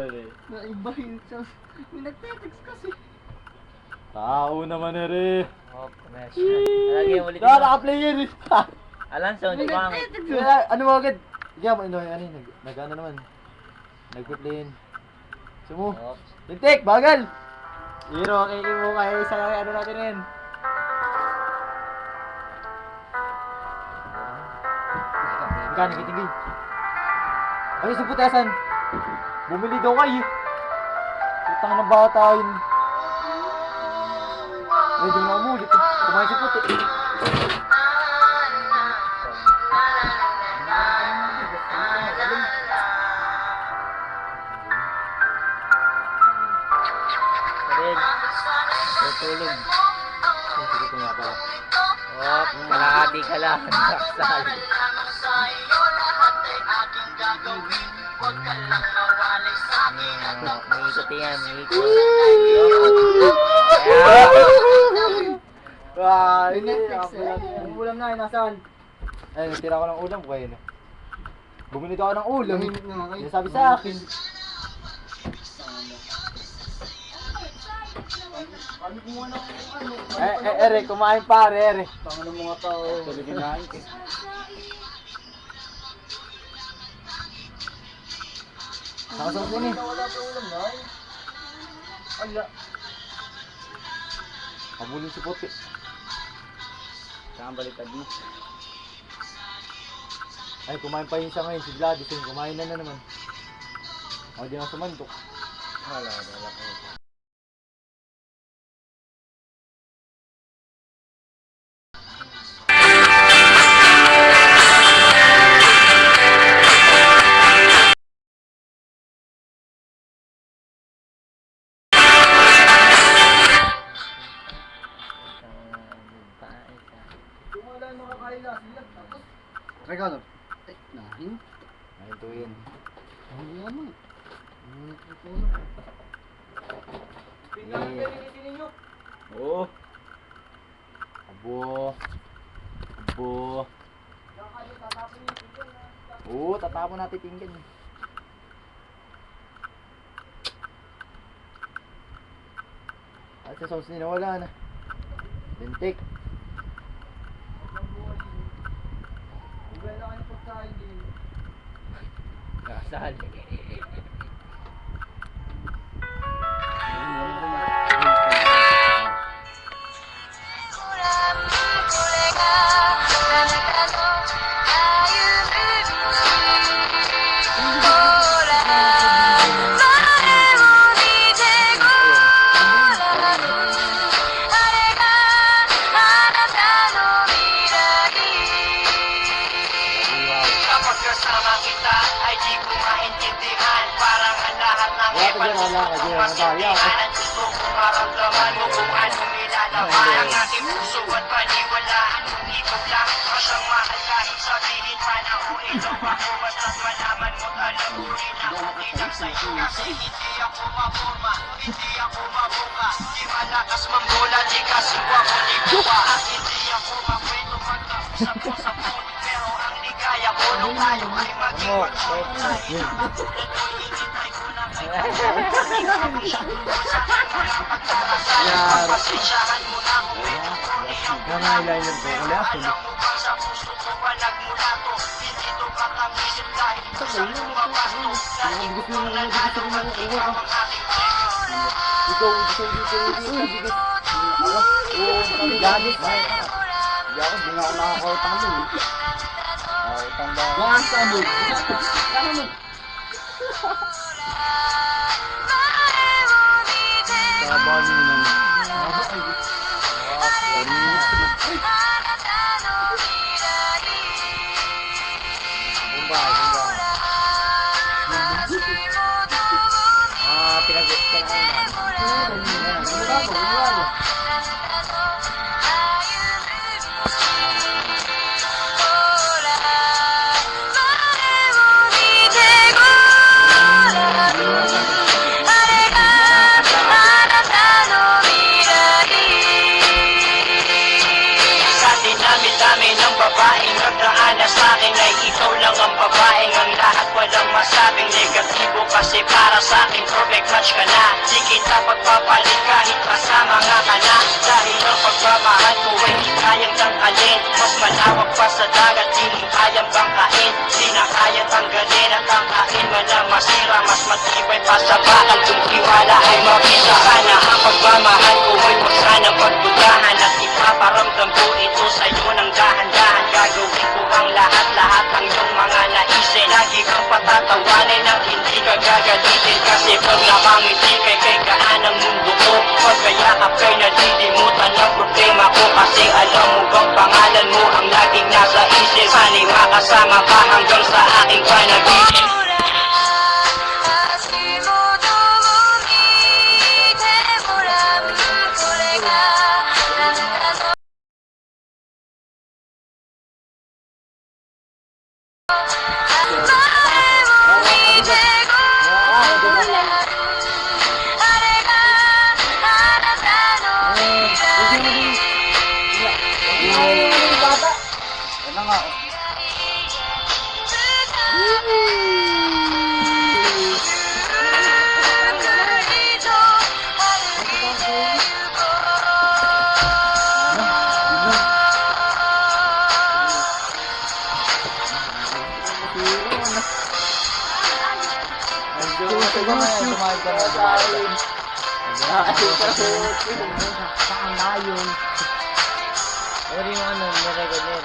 Naiba yun siya. May nagte-text kasi. Tao naman na rin. Oh, commercial. Lagi yung ulit. Naka-player eh. Alam, sound pangit. Ano mo agad? Diyan mo, ano yun, nag-ano naman. Nag-play yun. Sumo. Lintik, bagal! Hero, mo kayo sa ano natin rin. Magkano, kitingin. Ay, sa putasan. Bumili daw kayo. Utang ng bata yun. Ay, di mo na umulit eh. Kumain si puti. Tutulog. Sige ko nga pala. Oh, kalahati ka lang. Naksal. May ikot yan, may ikot. Ay, Nag-text eh. Ang ulam na, nasaan? ay, natira ko ng ulam ko yun. Bumili daw ako ng ulam. Ay, Yung sabi sa akin. ano kung ano, Ere, kumain pare, ere. Tangan ng mga tao. Tuloy kinain ko. Nakasawag din eh. Wala pa ulam na. Ala. Kabulin si puti. Saan baliktad mo? Ay, kumain pa yun siya ngayon, si Gladys yun. Kumain na naman. Ako di na sumantok. Wala ko. Wala nakakaila sila. Tapos, Ricardo. nahin. Ayun to yun. Ang yaman. Oo. Abo. Abo. Oo, tatapon natin tinggan. At sa sauce nila wala na. Lintik. Wala kayong pagkain din. Nakasal. Kasama kita ay di ko maintindihan. Parang ang lahat ng gusto kong maramdaman mo kung anong nilalaman ang aking puso at paniwalaan kung ikaw lang ang siyang mahal kahit sabihin pa na ito ako basta't malaman mo't alam ko rin ako bilang sa'yo kasi hindi ako maporma, hindi ako mabuka, di malakas mambola, di kasuwa ko di buka at hindi ako makwento pagkausap ko sa phone pero ang ligaya ko nung tayo ay maging magkakaroon hinintay ko na kayo pasensyahan mo na kung ito ko niyang eyeliner ko. Wala ako. alam mo bang sa puso ko pa nagmula to hindi to kakamisin kahit sa lumabas to dahil ko pang nanalo at ikaw ang aking Ikaw, dito. Oo, Gladys. Hindi ako, di nga ako nakakautang dun eh. Utang ba? Bukas sa mood. Kama mo. Sabali naman. Bumbay. Pinag-get ka na yun. gawain ang lahat, walang masabing negatibo. Kasi para sa akin perfect match ka na. Di kita pagpapalit kahit kasama nga ka na. Dahil ang pagmamahal ko ay di kayang tanggalin. Mas malawak pa sa dagat, di mo kayang bangkain. Di na kaya tanggalin at tangkain man ang masira. Mas matibay pa sa bakal kung tiwala ay mabisa. Sana ang pagmamahal ko ay wag sanang pagdudahan. At ipaparamdam ko ito sa'yo ng dahan-dahan. Gagawin ko ang lahat-lahat ng iyong mga naisin. Lagi kang patatawanin at hindi ka gagalitin. Kasi pag nakangiti kay gaan ang mundo ko. Pagkayakap kay nadilimutan ang problema ko. Kasi alam mo bang pangalan mo ang laging nasa isip. Sana'y makasama ka hanggang sa aking panaginip. Ano nga? Saan ba yun? Pero yung ano, nirecord niya,